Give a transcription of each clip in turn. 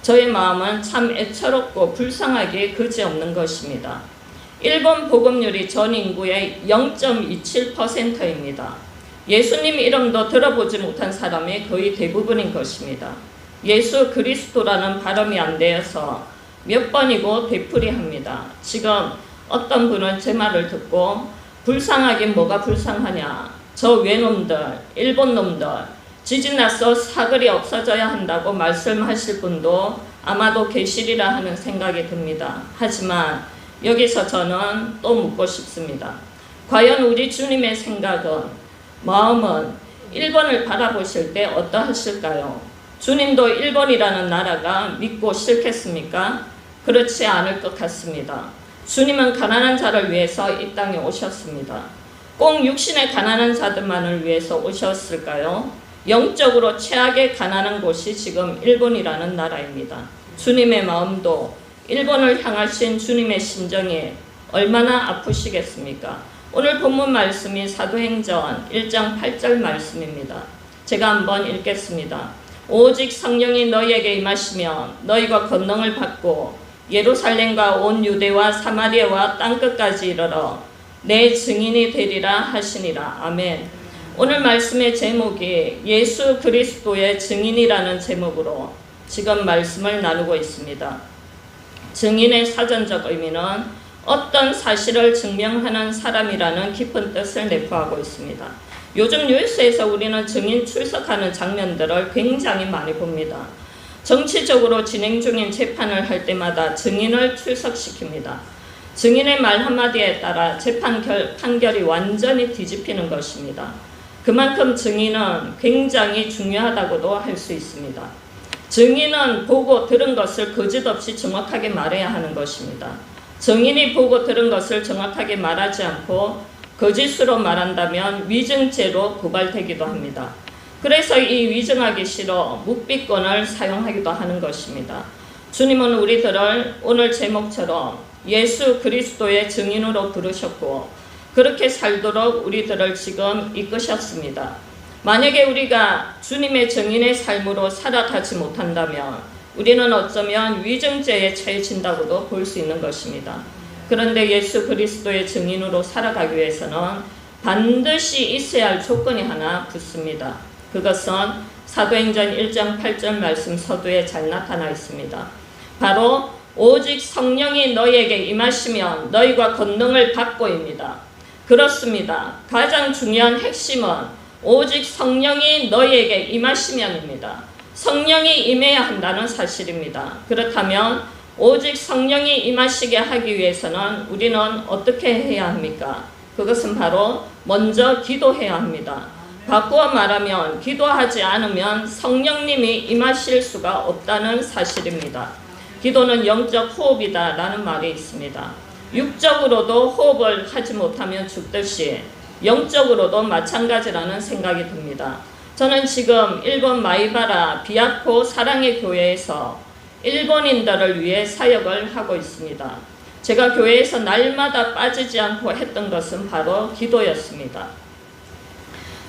저의 마음은 참 애처롭고 불쌍하기 그지없는 것입니다. 일본 보급률이 전 인구의 0.27%입니다. 예수님 이름도 들어보지 못한 사람이 거의 대부분인 것입니다. 예수 그리스도라는 발음이 안 되어서 몇 번이고 되풀이합니다. 지금 어떤 분은 제 말을 듣고 불쌍하긴 뭐가 불쌍하냐, 저 외놈들, 일본 놈들, 지진 나서 사글이 없어져야 한다고 말씀하실 분도 아마도 계시리라 하는 생각이 듭니다. 하지만 여기서 저는 또 묻고 싶습니다. 과연 우리 주님의 생각은, 마음은 일본을 바라보실 때 어떠하실까요? 주님도 일본이라는 나라가 믿고 싫겠습니까? 그렇지 않을 것 같습니다. 주님은 가난한 자를 위해서 이 땅에 오셨습니다. 꼭 육신의 가난한 자들만을 위해서 오셨을까요? 영적으로 최악의 가난한 곳이 지금 일본이라는 나라입니다. 주님의 마음도 일본을 향하신 주님의 심정이 얼마나 아프시겠습니까? 오늘 본문 말씀이 사도행전 1장 8절 말씀입니다. 제가 한번 읽겠습니다. 오직 성령이 너희에게 임하시면 너희가 권능을 받고 예루살렘과 온 유대와 사마리아와 땅끝까지 이르러 내 증인이 되리라 하시니라. 아멘. 오늘 말씀의 제목이 예수 그리스도의 증인이라는 제목으로 지금 말씀을 나누고 있습니다. 증인의 사전적 의미는 어떤 사실을 증명하는 사람이라는 깊은 뜻을 내포하고 있습니다. 요즘 뉴스에서 우리는 증인 출석하는 장면들을 굉장히 많이 봅니다. 정치적으로 진행 중인 재판을 할 때마다 증인을 출석시킵니다. 증인의 말 한마디에 따라 재판 판결이 완전히 뒤집히는 것입니다. 그만큼 증인은 굉장히 중요하다고도 할 수 있습니다. 증인은 보고 들은 것을 거짓없이 정확하게 말해야 하는 것입니다. 증인이 보고 들은 것을 정확하게 말하지 않고 거짓으로 말한다면 위증죄로 고발되기도 합니다. 그래서 이 위증하기 싫어 묵비권을 사용하기도 하는 것입니다. 주님은 우리들을 오늘 제목처럼 예수 그리스도의 증인으로 부르셨고 그렇게 살도록 우리들을 지금 이끄셨습니다. 만약에 우리가 주님의 증인의 삶으로 살아가지 못한다면 우리는 어쩌면 위증죄에 처해진다고도 볼 수 있는 것입니다. 그런데 예수 그리스도의 증인으로 살아가기 위해서는 반드시 있어야 할 조건이 하나 붙습니다. 그것은 사도행전 1장 8절 말씀 서두에 잘 나타나 있습니다. 바로 오직 성령이 너희에게 임하시면 너희가 권능을 받고입니다. 그렇습니다. 가장 중요한 핵심은 오직 성령이 너희에게 임하시면입니다. 성령이 임해야 한다는 사실입니다. 그렇다면 오직 성령이 임하시게 하기 위해서는 우리는 어떻게 해야 합니까? 그것은 바로 먼저 기도해야 합니다. 바꾸어 말하면 기도하지 않으면 성령님이 임하실 수가 없다는 사실입니다. 기도는 영적 호흡이다 라는 말이 있습니다. 육적으로도 호흡을 하지 못하면 죽듯이 영적으로도 마찬가지라는 생각이 듭니다. 저는 지금 일본 마이바라 비아코 사랑의 교회에서 일본인들을 위해 사역을 하고 있습니다. 제가 교회에서 날마다 빠지지 않고 했던 것은 바로 기도였습니다.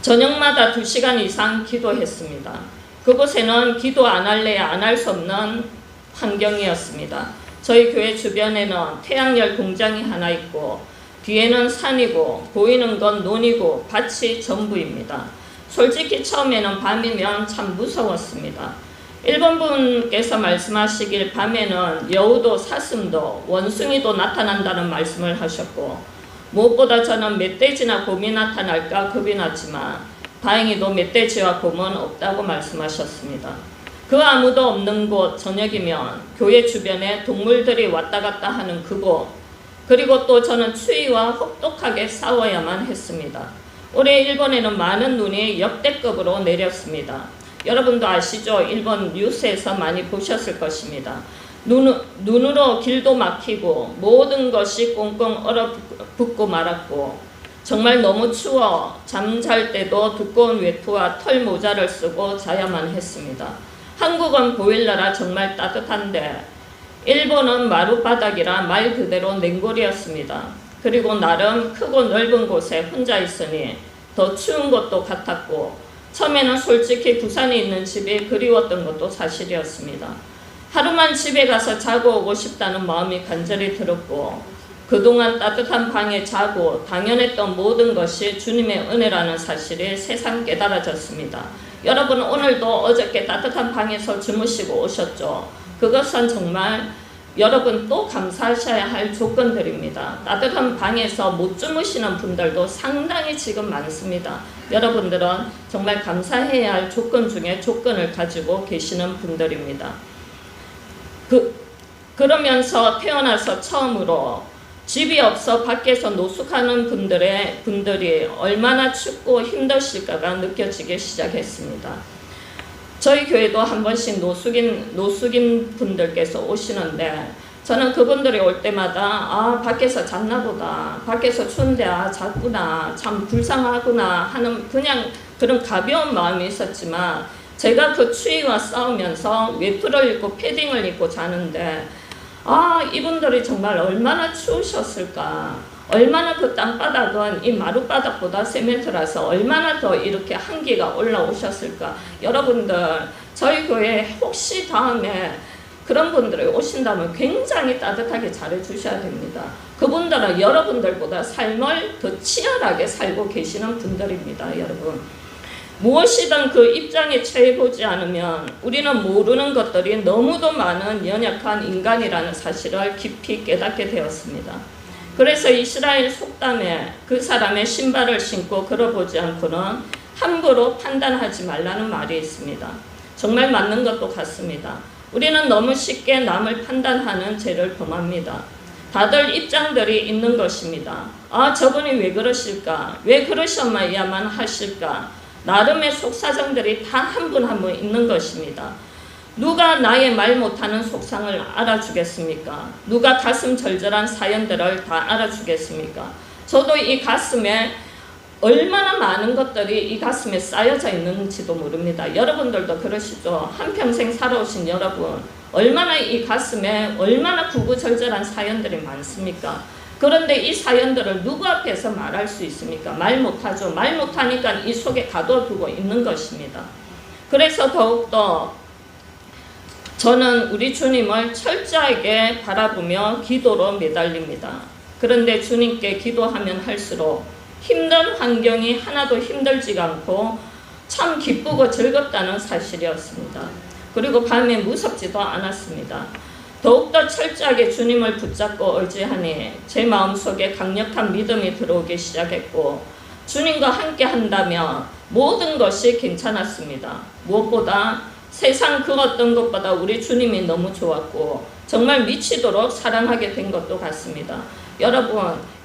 저녁마다 2시간 이상 기도했습니다. 그곳에는 기도 안 할래야 안 할 수 없는 환경이었습니다. 저희 교회 주변에는 태양열 공장이 하나 있고 뒤에는 산이고 보이는 건 논이고 밭이 전부입니다. 솔직히 처음에는 밤이면 참 무서웠습니다. 일본 분께서 말씀하시길 밤에는 여우도 사슴도 원숭이도 나타난다는 말씀을 하셨고 무엇보다 저는 멧돼지나 곰이 나타날까 겁이 났지만 다행히도 멧돼지와 곰은 없다고 말씀하셨습니다. 그 아무도 없는 곳 저녁이면 교회 주변에 동물들이 왔다 갔다 하는 그곳, 그리고 또 저는 추위와 혹독하게 싸워야만 했습니다. 올해 일본에는 많은 눈이 역대급으로 내렸습니다. 여러분도 아시죠? 일본 뉴스에서 많이 보셨을 것입니다. 눈으로 길도 막히고 모든 것이 꽁꽁 얼어붙고 말았고 정말 너무 추워 잠잘 때도 두꺼운 외투와 털 모자를 쓰고 자야만 했습니다. 한국은 보일러라 정말 따뜻한데 일본은 마룻바닥이라 말 그대로 냉골이었습니다. 그리고 나름 크고 넓은 곳에 혼자 있으니 더 추운 것도 같았고 처음에는 솔직히 부산에 있는 집이 그리웠던 것도 사실이었습니다. 하루만 집에 가서 자고 오고 싶다는 마음이 간절히 들었고 그동안 따뜻한 방에 자고 당연했던 모든 것이 주님의 은혜라는 사실이 새삼 깨달아졌습니다. 여러분 오늘도 어저께 따뜻한 방에서 주무시고 오셨죠? 그것은 정말 여러분 또 감사하셔야 할 조건들입니다. 따뜻한 방에서 못 주무시는 분들도 상당히 지금 많습니다. 여러분들은 정말 감사해야 할 조건 중에 조건을 가지고 계시는 분들입니다. 그러면서 태어나서 처음으로 집이 없어 밖에서 노숙하는 분들이 얼마나 춥고 힘드실까가 느껴지기 시작했습니다. 저희 교회도 한 번씩 노숙인 분들께서 오시는데 저는 그분들이 올 때마다 밖에서 잤나 보다, 밖에서 추운데 잤구나, 참 불쌍하구나 하는 그냥 그런 가벼운 마음이 있었지만 제가 그 추위와 싸우면서 외투를 입고 패딩을 입고 자는데 이분들이 정말 얼마나 추우셨을까, 얼마나 그 땅바닥은 이 마룻바닥보다 세멘트라서 얼마나 더 이렇게 한기가 올라오셨을까. 여러분들 저희 교회에 혹시 다음에 그런 분들이 오신다면 굉장히 따뜻하게 잘해주셔야 됩니다. 그분들은 여러분들보다 삶을 더 치열하게 살고 계시는 분들입니다. 여러분 무엇이든 그 입장에 처해보지 않으면 우리는 모르는 것들이 너무도 많은 연약한 인간이라는 사실을 깊이 깨닫게 되었습니다. 그래서 이스라엘 속담에 그 사람의 신발을 신고 걸어보지 않고는 함부로 판단하지 말라는 말이 있습니다. 정말 맞는 것도 같습니다. 우리는 너무 쉽게 남을 판단하는 죄를 범합니다. 다들 입장들이 있는 것입니다. 저분이 왜 그러실까? 왜 그러셔야만 하실까? 나름의 속사정들이 다 한 분 한 분 있는 것입니다. 누가 나의 말 못하는 속상을 알아주겠습니까? 누가 가슴 절절한 사연들을 다 알아주겠습니까? 저도 이 가슴에 얼마나 많은 것들이 이 가슴에 쌓여져 있는지도 모릅니다. 여러분들도 그러시죠? 한평생 살아오신 여러분 얼마나 이 가슴에 얼마나 구구절절한 사연들이 많습니까? 그런데 이 사연들을 누구 앞에서 말할 수 있습니까? 말 못하죠. 말 못하니까 이 속에 가둬두고 있는 것입니다. 그래서 더욱더 저는 우리 주님을 철저하게 바라보며 기도로 매달립니다. 그런데 주님께 기도하면 할수록 힘든 환경이 하나도 힘들지가 않고 참 기쁘고 즐겁다는 사실이었습니다. 그리고 밤에 무섭지도 않았습니다. 더욱더 철저하게 주님을 붙잡고 의지하니 제 마음속에 강력한 믿음이 들어오기 시작했고 주님과 함께 한다면 모든 것이 괜찮았습니다. 무엇보다 세상 그 어떤 것보다 우리 주님이 너무 좋았고 정말 미치도록 사랑하게 된 것도 같습니다.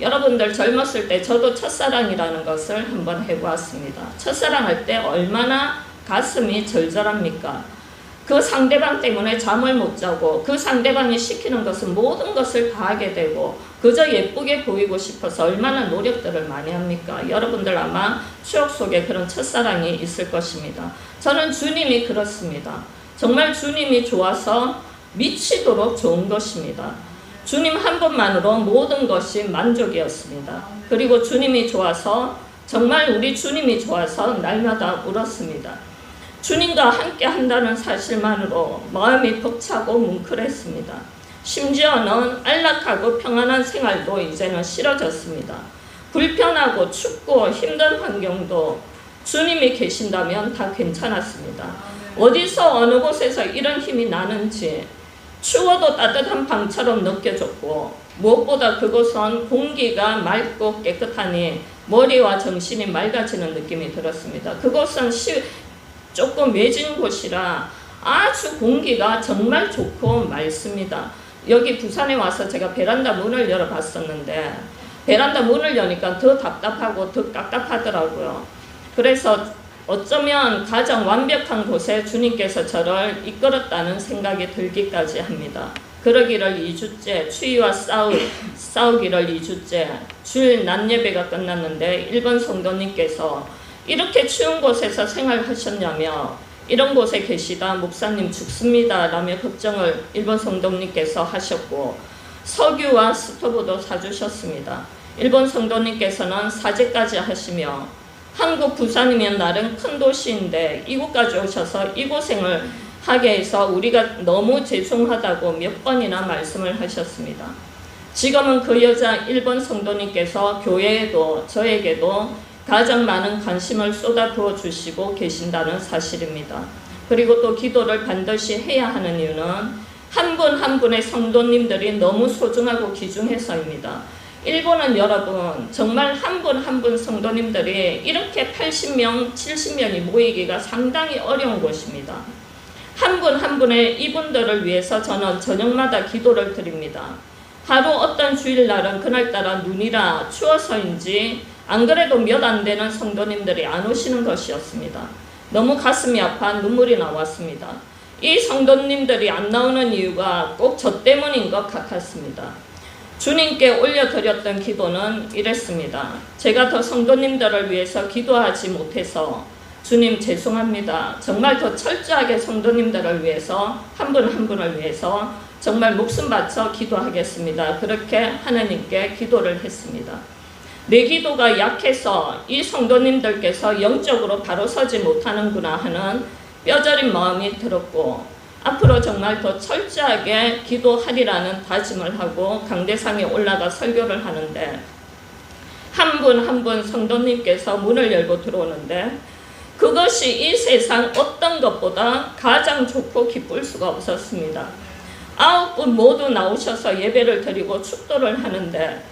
여러분들 젊었을 때 저도 첫사랑이라는 것을 한번 해보았습니다. 첫사랑할 때 얼마나 가슴이 절절합니까? 그 상대방 때문에 잠을 못 자고 그 상대방이 시키는 것은 모든 것을 다 하게 되고 그저 예쁘게 보이고 싶어서 얼마나 노력들을 많이 합니까? 여러분들 아마 추억 속에 그런 첫사랑이 있을 것입니다. 저는 주님이 그렇습니다. 정말 주님이 좋아서 미치도록 좋은 것입니다. 주님 한 분만으로 모든 것이 만족이었습니다. 그리고 주님이 좋아서 정말 우리 주님이 좋아서 날마다 울었습니다. 주님과 함께 한다는 사실만으로 마음이 벅차고 뭉클했습니다. 심지어는 안락하고 평안한 생활도 이제는 싫어졌습니다. 불편하고 춥고 힘든 환경도 주님이 계신다면 다 괜찮았습니다. 어디서 어느 곳에서 이런 힘이 나는지 추워도 따뜻한 방처럼 느껴졌고 무엇보다 그곳은 공기가 맑고 깨끗하니 머리와 정신이 맑아지는 느낌이 들었습니다. 그곳은 조금 외진 곳이라 아주 공기가 정말 좋고 맑습니다. 여기 부산에 와서 제가 베란다 문을 열어봤었는데 베란다 문을 여니까 더 답답하고 더 깝깝하더라고요. 그래서 어쩌면 가장 완벽한 곳에 주님께서 저를 이끌었다는 생각이 들기까지 합니다. 그러기를 2주째 추위와 싸우기를 2주째 주일 낮 예배가 끝났는데 일본 성도님께서 이렇게 추운 곳에서 생활하셨냐며 이런 곳에 계시다 목사님 죽습니다 라며 걱정을 일본 성도님께서 하셨고 석유와 스토브도 사주셨습니다. 일본 성도님께서는 사제까지 하시며 한국 부산이면 나름 큰 도시인데 이곳까지 오셔서 이 고생을 하게 해서 우리가 너무 죄송하다고 몇 번이나 말씀을 하셨습니다. 지금은 그 여자 일본 성도님께서 교회에도 저에게도 가장 많은 관심을 쏟아부어 주시고 계신다는 사실입니다. 그리고 또 기도를 반드시 해야 하는 이유는 한 분 한 분의 성도님들이 너무 소중하고 귀중해서입니다. 일본은 여러분 정말 한 분 한 분 성도님들이 이렇게 80명, 70명이 모이기가 상당히 어려운 곳입니다. 한 분 한 분의 이분들을 위해서 저는 저녁마다 기도를 드립니다. 하루 어떤 주일날은 그날따라 눈이라 추워서인지 안 그래도 몇 안 되는 성도님들이 안 오시는 것이었습니다. 너무 가슴이 아파 눈물이 나왔습니다. 이 성도님들이 안 나오는 이유가 꼭 저 때문인 것 같았습니다. 주님께 올려드렸던 기도는 이랬습니다. 제가 더 성도님들을 위해서 기도하지 못해서 주님 죄송합니다. 정말 더 철저하게 성도님들을 위해서 한 분 한 분을 위해서 정말 목숨 바쳐 기도하겠습니다. 그렇게 하나님께 기도를 했습니다. 내 기도가 약해서 이 성도님들께서 영적으로 바로 서지 못하는구나 하는 뼈저린 마음이 들었고 앞으로 정말 더 철저하게 기도하리라는 다짐을 하고 강대상에 올라가 설교를 하는데 한 분 한 분 성도님께서 문을 열고 들어오는데 그것이 이 세상 어떤 것보다 가장 좋고 기쁠 수가 없었습니다. 9분 모두 나오셔서 예배를 드리고 축도를 하는데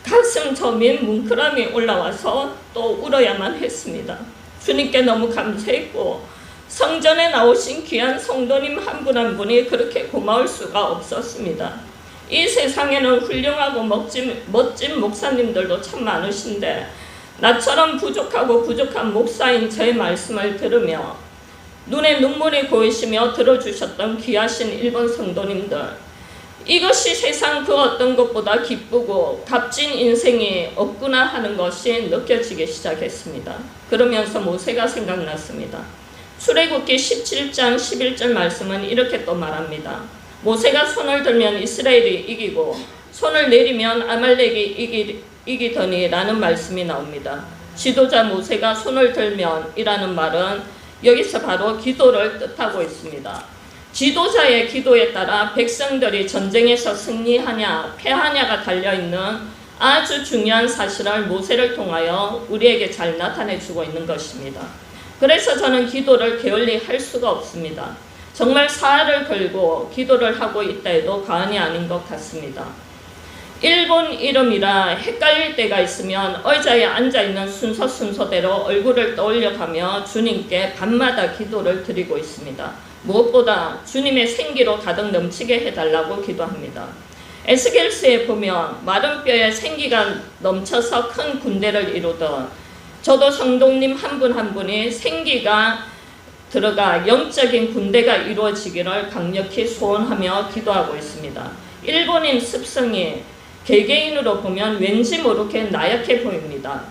가슴 저민 뭉클함이 올라와서 또 울어야만 했습니다. 주님께 너무 감사했고 성전에 나오신 귀한 성도님 한 분 한 분이 그렇게 고마울 수가 없었습니다. 이 세상에는 훌륭하고 멋진 목사님들도 참 많으신데 나처럼 부족하고 부족한 목사인 제 말씀을 들으며 눈에 눈물이 고이시며 들어주셨던 귀하신 일본 성도님들, 이것이 세상 그 어떤 것보다 기쁘고 값진 인생이 없구나 하는 것이 느껴지기 시작했습니다. 그러면서 모세가 생각났습니다. 출애굽기 17장 11절 말씀은 이렇게 또 말합니다. 모세가 손을 들면 이스라엘이 이기고 손을 내리면 아말렉이 이기더니 라는 말씀이 나옵니다. 지도자 모세가 손을 들면 이라는 말은 여기서 바로 기도를 뜻하고 있습니다. 지도자의 기도에 따라 백성들이 전쟁에서 승리하냐 패하냐가 달려있는 아주 중요한 사실을 모세를 통하여 우리에게 잘 나타내주고 있는 것입니다. 그래서 저는 기도를 게을리 할 수가 없습니다. 정말 사활을 걸고 기도를 하고 있다 해도 과언이 아닌 것 같습니다. 일본 이름이라 헷갈릴 때가 있으면 의자에 앉아있는 순서대로 얼굴을 떠올려가며 주님께 밤마다 기도를 드리고 있습니다. 무엇보다 주님의 생기로 가득 넘치게 해달라고 기도합니다. 에스겔서에 보면 마른 뼈에 생기가 넘쳐서 큰 군대를 이루던 저도 성도님 한 분 한 분이 생기가 들어가 영적인 군대가 이루어지기를 강력히 소원하며 기도하고 있습니다. 일본인 습성이 개개인으로 보면 왠지 모르게 나약해 보입니다.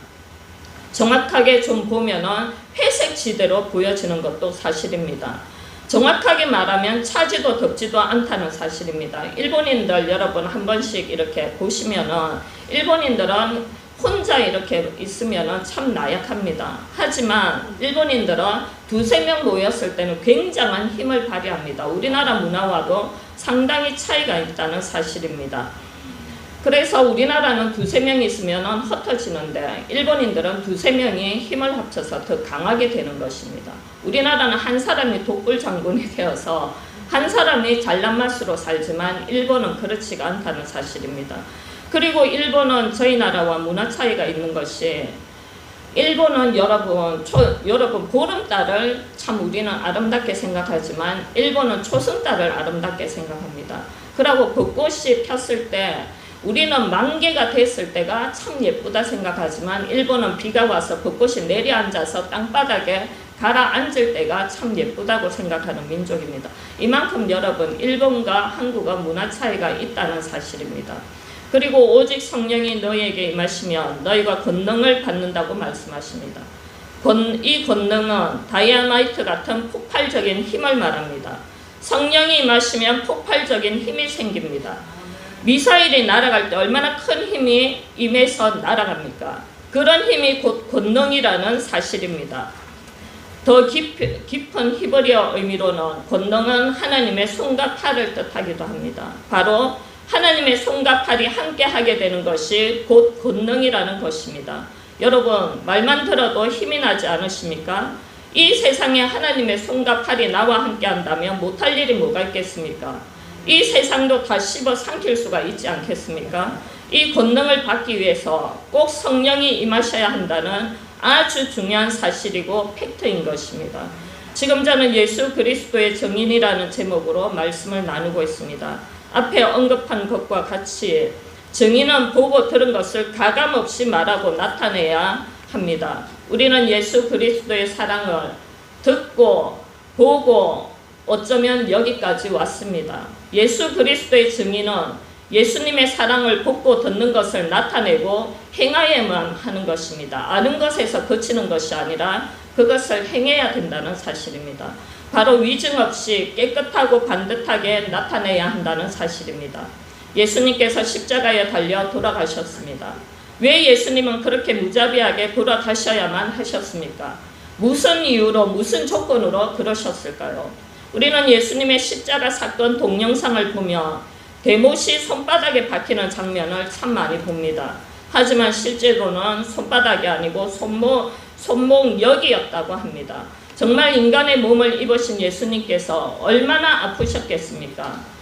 정확하게 좀 보면은 회색 지대로 보여지는 것도 사실입니다. 정확하게 말하면 차지도 덥지도 않다는 사실입니다. 일본인들 여러분 한 번씩 이렇게 보시면은 일본인들은 혼자 이렇게 있으면은 참 나약합니다. 하지만 일본인들은 두세 명 모였을 때는 굉장한 힘을 발휘합니다. 우리나라 문화와도 상당히 차이가 있다는 사실입니다. 그래서 우리나라는 두세 명 있으면 흩어지는데 일본인들은 두세 명이 힘을 합쳐서 더 강하게 되는 것입니다. 우리나라는 한 사람이 독불 장군이 되어서 한 사람이 잘난 맛으로 살지만 일본은 그렇지가 않다는 사실입니다. 그리고 일본은 저희 나라와 문화 차이가 있는 것이 일본은 여러분 보름달을 참 우리는 아름답게 생각하지만 일본은 초승달을 아름답게 생각합니다. 그리고 벚꽃이 폈을 때 우리는 만개가 됐을 때가 참 예쁘다 생각하지만 일본은 비가 와서 벚꽃이 내려앉아서 땅바닥에 가라앉을 때가 참 예쁘다고 생각하는 민족입니다. 이만큼 여러분 일본과 한국은 문화 차이가 있다는 사실입니다. 그리고 오직 성령이 너희에게 임하시면 너희가 권능을 받는다고 말씀하십니다. 이 권능은 다이아마이트 같은 폭발적인 힘을 말합니다. 성령이 임하시면 폭발적인 힘이 생깁니다. 미사일이 날아갈 때 얼마나 큰 힘이 임해서 날아갑니까? 그런 힘이 곧 권능이라는 사실입니다. 더 깊은 히브리어 의미로는 권능은 하나님의 손과 팔을 뜻하기도 합니다. 바로 하나님의 손과 팔이 함께 하게 되는 것이 곧 권능이라는 것입니다. 여러분, 말만 들어도 힘이 나지 않으십니까? 이 세상에 하나님의 손과 팔이 나와 함께 한다면 못할 일이 뭐가 있겠습니까? 이 세상도 다 씹어 삼킬 수가 있지 않겠습니까? 이 권능을 받기 위해서 꼭 성령이 임하셔야 한다는 아주 중요한 사실이고 팩트인 것입니다. 지금 저는 예수 그리스도의 증인이라는 제목으로 말씀을 나누고 있습니다. 앞에 언급한 것과 같이 증인은 보고 들은 것을 가감없이 말하고 나타내야 합니다. 우리는 예수 그리스도의 사랑을 듣고 보고 어쩌면 여기까지 왔습니다. 예수 그리스도의 증인은 예수님의 사랑을 보고 듣는 것을 나타내고 행하여야만 하는 것입니다. 아는 것에서 그치는 것이 아니라 그것을 행해야 된다는 사실입니다. 바로 위증 없이 깨끗하고 반듯하게 나타내야 한다는 사실입니다. 예수님께서 십자가에 달려 돌아가셨습니다. 왜 예수님은 그렇게 무자비하게 돌아가셔야만 하셨습니까? 무슨 이유로, 무슨 조건으로 그러셨을까요? 우리는 예수님의 십자가 사건 동영상을 보며 대못이 손바닥에 박히는 장면을 참 많이 봅니다. 하지만 실제로는 손바닥이 아니고 손목역이었다고 합니다. 정말 인간의 몸을 입으신 예수님께서 얼마나 아프셨겠습니까?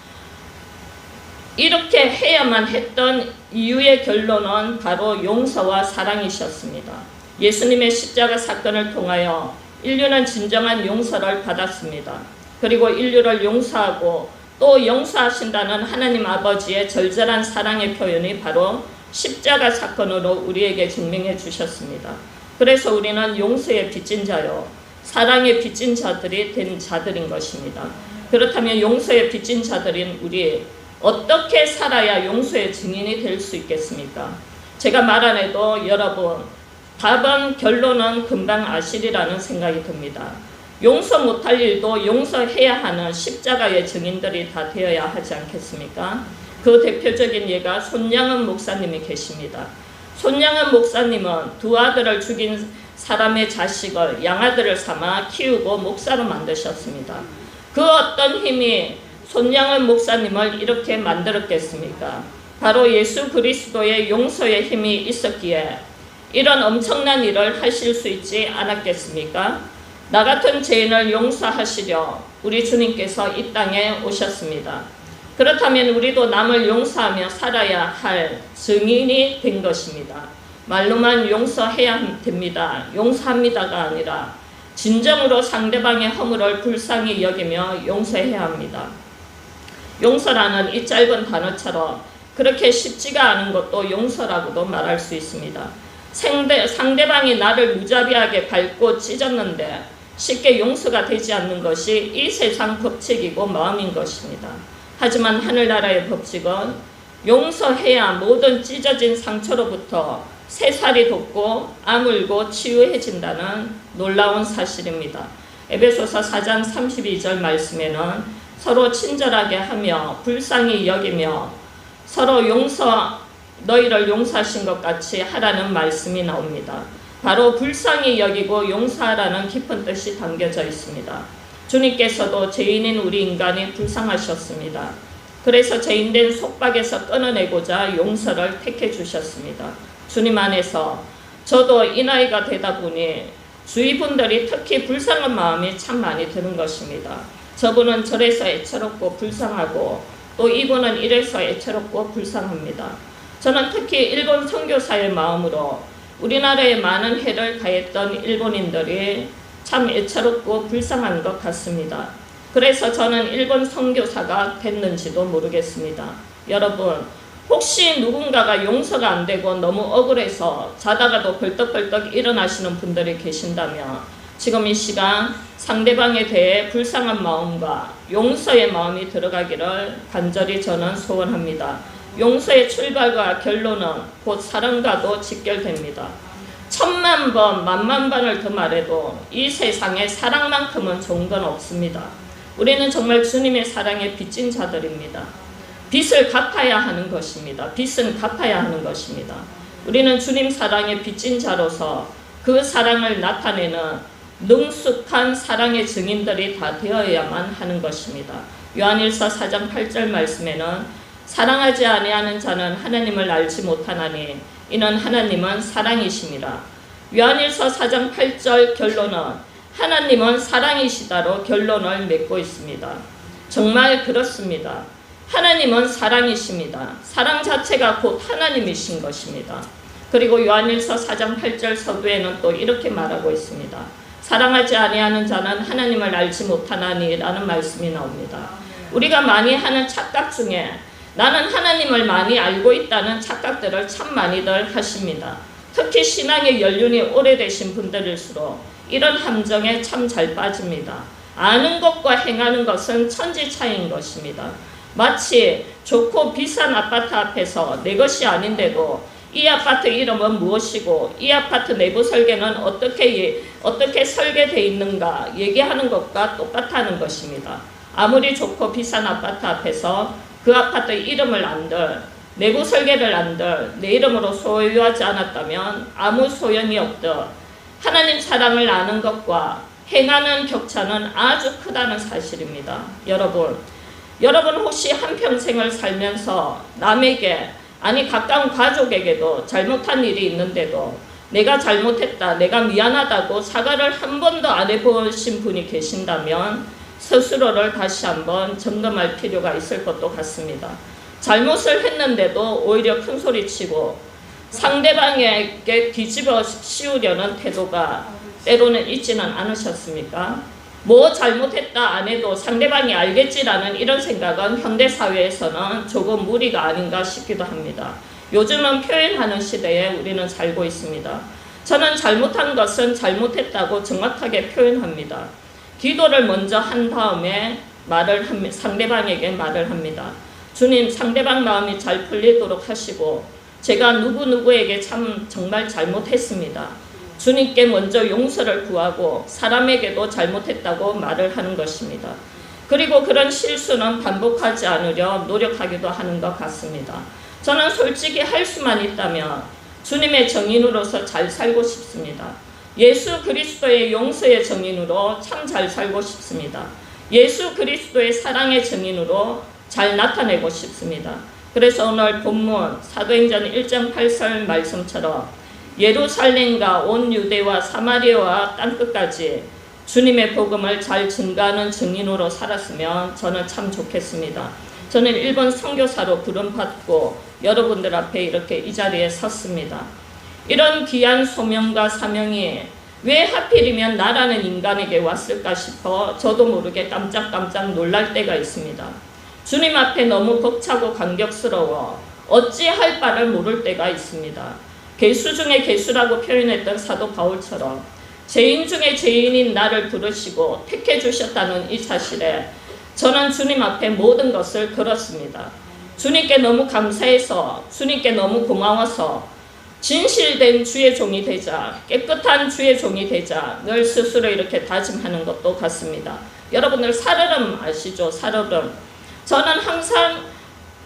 이렇게 해야만 했던 이유의 결론은 바로 용서와 사랑이셨습니다. 예수님의 십자가 사건을 통하여 인류는 진정한 용서를 받았습니다. 그리고 인류를 용서하고 또 용서하신다는 하나님 아버지의 절절한 사랑의 표현이 바로 십자가 사건으로 우리에게 증명해 주셨습니다. 그래서 우리는 용서의 빚진 자요, 사랑의 빚진 자들이 된 자들인 것입니다. 그렇다면 용서의 빚진 자들인 우리 어떻게 살아야 용서의 증인이 될 수 있겠습니까? 제가 말 안 해도 여러분 답은 결론은 금방 아시리라는 생각이 듭니다. 용서 못할 일도 용서해야 하는 십자가의 증인들이 다 되어야 하지 않겠습니까? 그 대표적인 예가 손양은 목사님이 계십니다. 손양은 목사님은 두 아들을 죽인 사람의 자식을 양아들을 삼아 키우고 목사로 만드셨습니다. 그 어떤 힘이 손양은 목사님을 이렇게 만들었겠습니까? 바로 예수 그리스도의 용서의 힘이 있었기에 이런 엄청난 일을 하실 수 있지 않았겠습니까? 나 같은 죄인을 용서하시려 우리 주님께서 이 땅에 오셨습니다. 그렇다면 우리도 남을 용서하며 살아야 할 증인이 된 것입니다. 말로만 용서해야 됩니다. 용서합니다가 아니라 진정으로 상대방의 허물을 불쌍히 여기며 용서해야 합니다. 용서라는 이 짧은 단어처럼 그렇게 쉽지가 않은 것도 용서라고도 말할 수 있습니다. 상대방이 나를 무자비하게 밟고 찢었는데 쉽게 용서가 되지 않는 것이 이 세상 법칙이고 마음인 것입니다. 하지만 하늘나라의 법칙은 용서해야 모든 찢어진 상처로부터 새살이 돋고 아물고 치유해진다는 놀라운 사실입니다. 에베소서 4장 32절 말씀에는 서로 친절하게 하며 불쌍히 여기며 서로 너희를 용서하신 것 같이 하라는 말씀이 나옵니다. 바로 불쌍히 여기고 용서하라는 깊은 뜻이 담겨져 있습니다. 주님께서도 죄인인 우리 인간이 불쌍하셨습니다. 그래서 죄인된 속박에서 끊어내고자 용서를 택해 주셨습니다. 주님 안에서 저도 이 나이가 되다 보니 주위 분들이 특히 불쌍한 마음이 참 많이 드는 것입니다. 저분은 저래서 애처롭고 불쌍하고 또 이분은 이래서 애처롭고 불쌍합니다. 저는 특히 일본 선교사의 마음으로 우리나라에 많은 해를 가했던 일본인들이 참 애처롭고 불쌍한 것 같습니다. 그래서 저는 일본 선교사가 됐는지도 모르겠습니다. 여러분, 혹시 누군가가 용서가 안 되고 너무 억울해서 자다가도 벌떡벌떡 일어나시는 분들이 계신다면 지금 이 시간 상대방에 대해 불쌍한 마음과 용서의 마음이 들어가기를 간절히 저는 소원합니다. 용서의 출발과 결론은 곧 사랑과도 직결됩니다. 10,000번, 10,000번을 더 말해도 이 세상에 사랑만큼은 좋은 건 없습니다. 우리는 정말 주님의 사랑에 빚진 자들입니다. 빚을 갚아야 하는 것입니다. 빚은 갚아야 하는 것입니다. 우리는 주님 사랑에 빚진 자로서 그 사랑을 나타내는 능숙한 사랑의 증인들이 다 되어야만 하는 것입니다. 요한일서 4장 8절 말씀에는 사랑하지 아니하는 자는 하나님을 알지 못하나니 이는 하나님은 사랑이심이라. 요한일서 4장 8절 결론은 하나님은 사랑이시다로 결론을 맺고 있습니다. 정말 그렇습니다. 하나님은 사랑이십니다. 사랑 자체가 곧 하나님이신 것입니다. 그리고 요한일서 4장 8절 서두에는 또 이렇게 말하고 있습니다. 사랑하지 아니하는 자는 하나님을 알지 못하나니 라는 말씀이 나옵니다. 우리가 많이 하는 착각 중에 나는 하나님을 많이 알고 있다는 착각들을 참 많이들 하십니다. 특히 신앙의 연륜이 오래되신 분들일수록 이런 함정에 참 잘 빠집니다. 아는 것과 행하는 것은 천지 차이인 것입니다. 마치 좋고 비싼 아파트 앞에서 내 것이 아닌데도 이 아파트 이름은 무엇이고 이 아파트 내부 설계는 어떻게 설계되어 있는가 얘기하는 것과 똑같다는 것입니다. 아무리 좋고 비싼 아파트 앞에서 그 아파트 이름을 안들, 내부 설계를 안들, 내 이름으로 소유하지 않았다면 아무 소용이 없듯 하나님 사랑을 아는 것과 행하는 격차는 아주 크다는 사실입니다. 여러분 혹시 한평생을 살면서 남에게 아니 가까운 가족에게도 잘못한 일이 있는데도 내가 잘못했다, 내가 미안하다고 사과를 한 번도 안 해보신 분이 계신다면 스스로를 다시 한번 점검할 필요가 있을 것도 같습니다. 잘못을 했는데도 오히려 큰소리치고 상대방에게 뒤집어 씌우려는 태도가 때로는 있지는 않으셨습니까? 뭐 잘못했다 안 해도 상대방이 알겠지라는 이런 생각은 현대사회에서는 조금 무리가 아닌가 싶기도 합니다. 요즘은 표현하는 시대에 우리는 살고 있습니다. 저는 잘못한 것은 잘못했다고 정확하게 표현합니다. 기도를 먼저 한 다음에 상대방에게 말을 합니다. 주님, 상대방 마음이 잘 풀리도록 하시고 제가 누구누구에게 정말 잘못했습니다. 주님께 먼저 용서를 구하고 사람에게도 잘못했다고 말을 하는 것입니다. 그리고 그런 실수는 반복하지 않으려 노력하기도 하는 것 같습니다. 저는 솔직히 할 수만 있다면 주님의 정인으로서 잘 살고 싶습니다. 예수 그리스도의 용서의 정인으로 참 잘 살고 싶습니다. 예수 그리스도의 사랑의 정인으로 잘 나타내고 싶습니다. 그래서 오늘 본문 사도행전 1장 8절 말씀처럼 예루살렘과 온 유대와 사마리아와 땅끝까지 주님의 복음을 잘 증가하는 증인으로 살았으면 저는 참 좋겠습니다. 저는 일본 선교사로 부름받고 여러분들 앞에 이렇게 이 자리에 섰습니다. 이런 귀한 소명과 사명이 왜 하필이면 나라는 인간에게 왔을까 싶어 저도 모르게 깜짝깜짝 놀랄 때가 있습니다. 주님 앞에 너무 벅차고 감격스러워 어찌할 바를 모를 때가 있습니다. 괴수 중에 괴수라고 표현했던 사도 바울처럼 죄인 중에 죄인인 나를 부르시고 택해 주셨다는 이 사실에 저는 주님 앞에 모든 것을 걸었습니다. 주님께 너무 감사해서, 주님께 너무 고마워서 진실된 주의 종이 되자, 깨끗한 주의 종이 되자 늘 스스로 이렇게 다짐하는 것도 같습니다. 여러분들 살얼음 아시죠? 살얼음. 저는 항상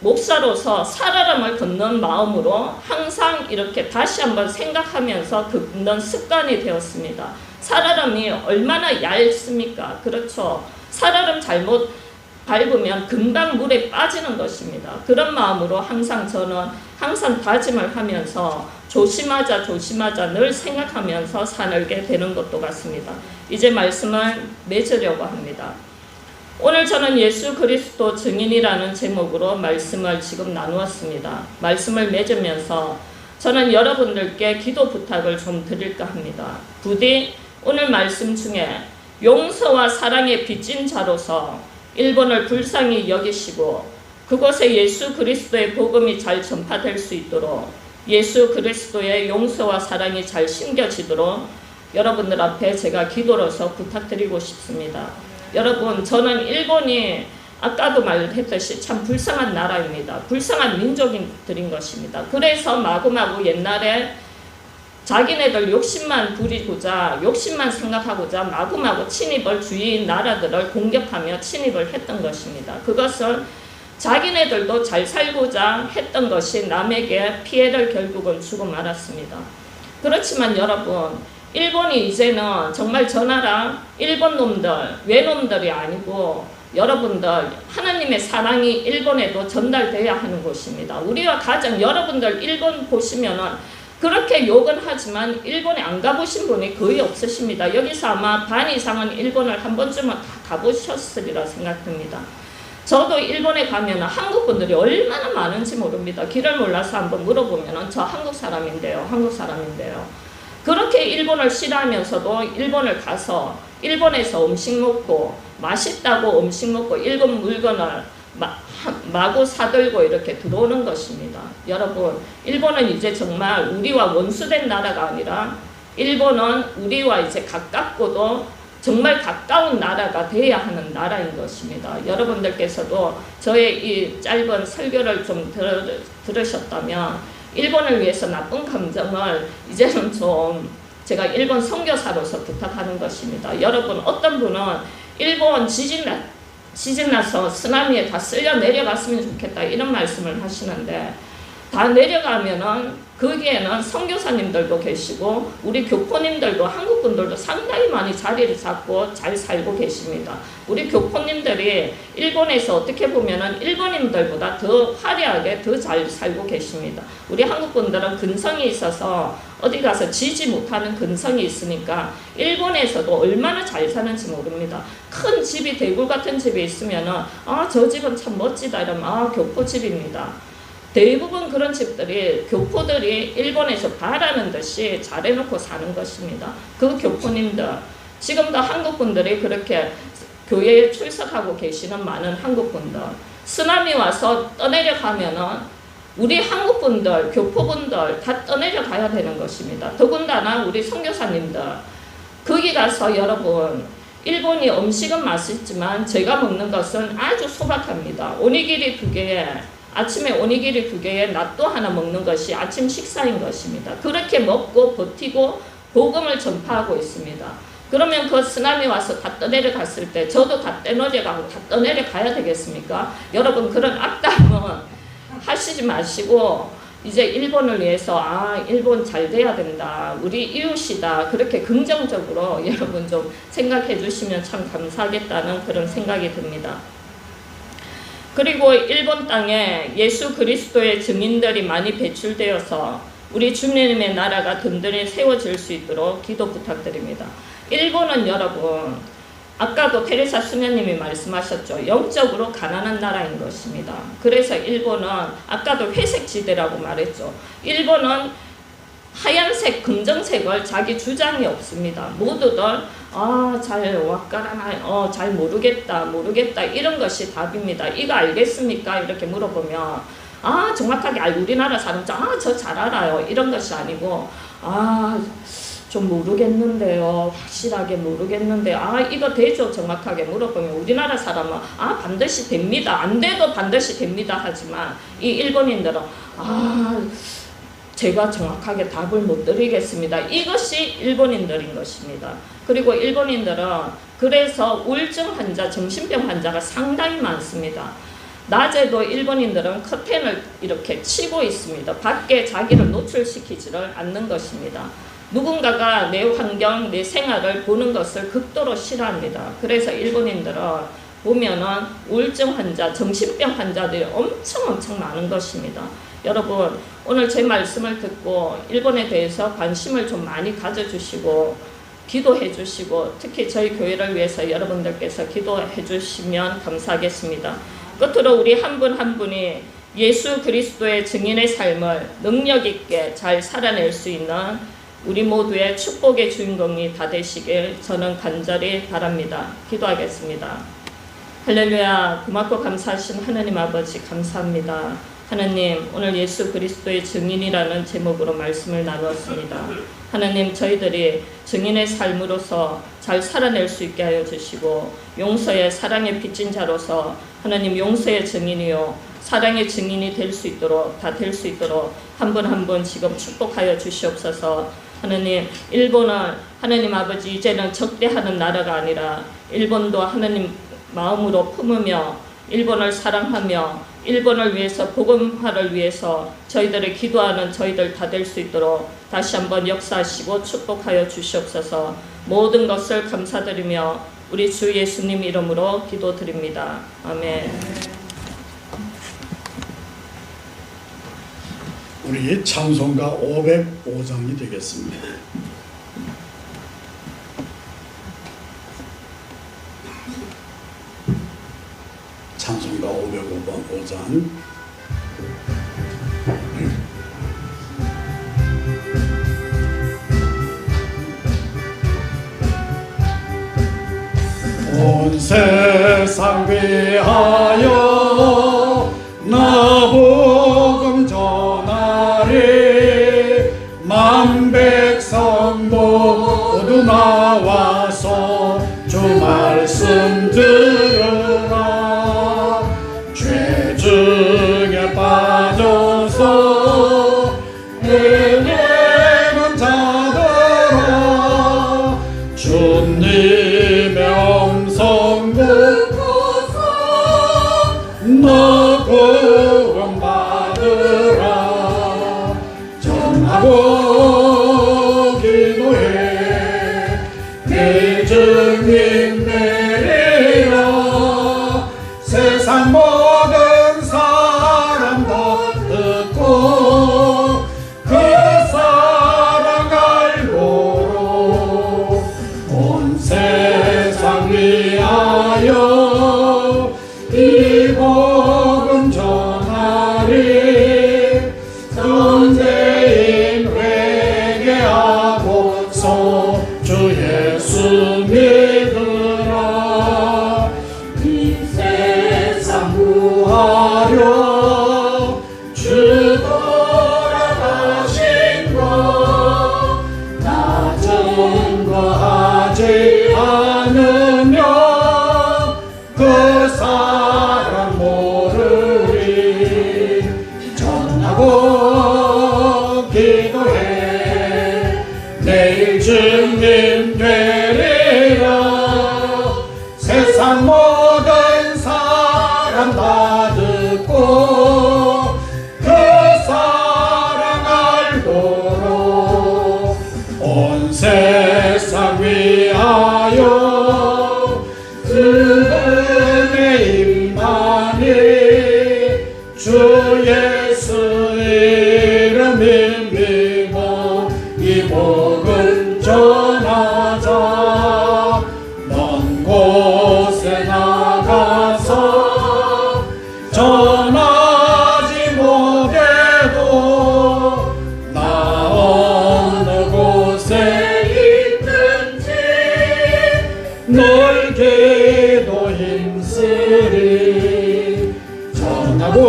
목사로서 살얼음을 걷는 마음으로 항상 이렇게 다시 한번 생각하면서 걷는 습관이 되었습니다. 살얼음이 얼마나 얇습니까? 그렇죠. 살얼음 잘못 밟으면 금방 물에 빠지는 것입니다. 그런 마음으로 저는 항상 다짐을 하면서 조심하자 늘 생각하면서 살게 되는 것도 같습니다. 이제 말씀을 맺으려고 합니다. 오늘 저는 예수 그리스도 증인이라는 제목으로 말씀을 지금 나누었습니다. 말씀을 맺으면서 저는 여러분들께 기도 부탁을 좀 드릴까 합니다. 부디 오늘 말씀 중에 용서와 사랑의 빚진 자로서 일본을 불쌍히 여기시고 그곳에 예수 그리스도의 복음이 잘 전파될 수 있도록 예수 그리스도의 용서와 사랑이 잘 심겨지도록 여러분들 앞에 제가 기도로서 부탁드리고 싶습니다. 여러분, 저는 일본이 아까도 말했듯이 참 불쌍한 나라입니다. 불쌍한 민족들인 것입니다. 그래서 마구마구 옛날에 자기네들 욕심만 부리고자, 욕심만 생각하고자 마구마구 침입을 주위 나라들을 공격하며 침입을 했던 것입니다. 그것은 자기네들도 잘 살고자 했던 것이 남에게 피해를 결국은 주고 말았습니다. 그렇지만 여러분, 일본이 이제는 정말 저 나라 일본 놈들, 외놈들이 아니고 여러분들 하나님의 사랑이 일본에도 전달돼야 하는 곳입니다. 우리와 가정 여러분들 일본 보시면은 그렇게 욕은 하지만 일본에 안 가보신 분이 거의 없으십니다. 여기서 아마 반 이상은 일본을 한 번쯤은 다 가보셨으리라 생각됩니다. 저도 일본에 가면 한국 분들이 얼마나 많은지 모릅니다. 길을 몰라서 한번 물어보면 저 한국 사람인데요. 한국 사람인데요. 그렇게 일본을 싫어하면서도 일본을 가서 일본에서 음식 먹고 맛있다고 음식 먹고 일본 물건을 마구 사들고 이렇게 들어오는 것입니다. 여러분, 일본은 이제 정말 우리와 원수된 나라가 아니라 일본은 우리와 이제 가깝고도 정말 가까운 나라가 돼야 하는 나라인 것입니다. 여러분들께서도 저의 이 짧은 설교를 좀 들으셨다면 일본을 위해서 나쁜 감정을 이제는 좀 제가 일본 선교사로서 부탁하는 것입니다. 여러분, 어떤 분은 일본 지진 나서 쓰나미에 다 쓸려 내려갔으면 좋겠다 이런 말씀을 하시는데, 다 내려가면은 거기에는 선교사님들도 계시고 우리 교포님들도 한국 분들도 상당히 많이 자리를 잡고 잘 살고 계십니다. 우리 교포님들이 일본에서 어떻게 보면은 일본인들보다 더 화려하게 더 잘 살고 계십니다. 우리 한국 분들은 근성이 있어서 어디 가서 지지 못하는 근성이 있으니까 일본에서도 얼마나 잘 사는지 모릅니다. 큰 집이 대굴 같은 집이 있으면은 저 집은 참 멋지다 이러면 교포 집입니다. 대부분 그런 집들이 교포들이 일본에서 바라는 듯이 잘해놓고 사는 것입니다. 그 교포님들, 지금도 한국분들이 그렇게 교회에 출석하고 계시는 많은 한국분들, 쓰나미 와서 떠내려가면은 우리 한국분들, 교포분들 다 떠내려가야 되는 것입니다. 더군다나 우리 선교사님들, 거기 가서 여러분, 일본이 음식은 맛있지만 제가 먹는 것은 아주 소박합니다. 오니기리 2개에 아침에 오니기리 2개에 낫또 하나 먹는 것이 아침 식사인 것입니다. 그렇게 먹고 버티고 복음을 전파하고 있습니다. 그러면 그 쓰나미 와서 다 떠내려갔을 때 저도 다 떠내려가고 다 떠내려가야 되겠습니까? 여러분, 그런 악담은 하시지 마시고 이제 일본을 위해서 일본 잘 돼야 된다, 우리 이웃이다, 그렇게 긍정적으로 여러분 좀 생각해 주시면 참 감사하겠다는 그런 생각이 듭니다. 그리고 일본 땅에 예수 그리스도의 증인들이 많이 배출되어서 우리 주님의 나라가 든든히 세워질 수 있도록 기도 부탁드립니다. 일본은 여러분, 아까도 테레사 수녀님이 말씀하셨죠. 영적으로 가난한 나라인 것입니다. 그래서 일본은 아까도 회색지대라고 말했죠. 일본은 하얀색, 검정색을 자기 주장이 없습니다. 모두들 잘 와까라나, 잘 모르겠다 이런 것이 답입니다. 이거 알겠습니까? 이렇게 물어보면 정확하게 우리나라 사람 저 잘 알아요 이런 것이 아니고 좀 모르겠는데요, 확실하게 모르겠는데 이거 되죠? 정확하게 물어보면 우리나라 사람은 반드시 됩니다, 안 돼도 반드시 됩니다 하지만 이 일본인들은 제가 정확하게 답을 못 드리겠습니다. 이것이 일본인들인 것입니다. 그리고 일본인들은 그래서 우울증 환자, 정신병 환자가 상당히 많습니다. 낮에도 일본인들은 커튼을 이렇게 치고 있습니다. 밖에 자기를 노출시키지를 않는 것입니다. 누군가가 내 환경, 내 생활을 보는 것을 극도로 싫어합니다. 그래서 일본인들은 보면은 우울증 환자, 정신병 환자들이 엄청 많은 것입니다. 여러분, 오늘 제 말씀을 듣고 일본에 대해서 관심을 좀 많이 가져주시고 기도해 주시고 특히 저희 교회를 위해서 여러분들께서 기도해 주시면 감사하겠습니다. 끝으로 우리 한 분 한 분이 예수 그리스도의 증인의 삶을 능력 있게 잘 살아낼 수 있는 우리 모두의 축복의 주인공이 다 되시길 저는 간절히 바랍니다. 기도하겠습니다. 할렐루야. 고맙고 감사하신 하나님 아버지 감사합니다. 하나님, 오늘 예수 그리스도의 증인이라는 제목으로 말씀을 나누었습니다. 하나님, 저희들이 증인의 삶으로서 잘 살아낼 수 있게 하여 주시고 용서의 사랑의 빚진 자로서 하나님 용서의 증인이요 사랑의 증인이 될 수 있도록 다 될 수 있도록 한 분 한 분 지금 축복하여 주시옵소서. 하나님, 일본은 하나님 아버지 이제는 적대하는 나라가 아니라 일본도 하나님 마음으로 품으며 일본을 사랑하며 일본을 위해서 복음화를 위해서 저희들의 기도하는 저희들 다 될 수 있도록 다시 한번 역사하시고 축복하여 주시옵소서. 모든 것을 감사드리며 우리 주 예수님 이름으로 기도드립니다. 아멘. 우리 찬송가 505장이 되겠습니다. 찬송가 505장. 온 세상 위하여 나 복음 전하리. 만 백성 모두 나와서 주 말씀 들으라. 죄 중에 빠져서 헤매는 자들아, 주님의 음성 듣고서 너 구원 받으라. 전하고 기도해 내 증인 내리라. 세상 모든 사람 다 듣고 그 사랑 알고로 온 세상 위하여 이 복음 전하리. 존재인 회개하고서 주 예수 믿으라. 이 세상 구하려 주 돌아가신 것 나 증거하지 않으면 그 사람 모르리. 전하고 기도해 내일 증인 되리라. 세상 모든 사람 다 듣고 그 사랑 알도록 온 세상 위하여 그분의 임하니. 주 예수 이름 믿고 이 복음 전하자. 먼 곳에 나가서 전하지 못해도 나 어느 곳에 있든지 널 기도 힘쓰리. 전하고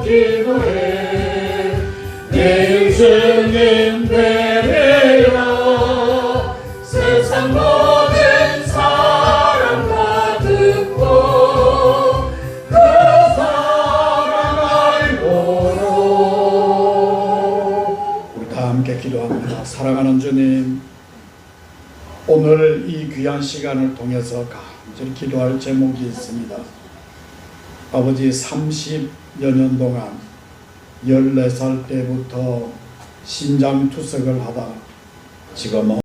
기도해 내 증인 되리라. 세상 모든 사람 다 듣고 그 사랑 알고로. 우리 다 함께 기도합니다. 사랑하는 주님, 오늘 이 귀한 시간을 통해서 간절히 기도할 제목이 있습니다. 아버지, 30여 년 동안 14살 때부터 신장투석을 하다 지금은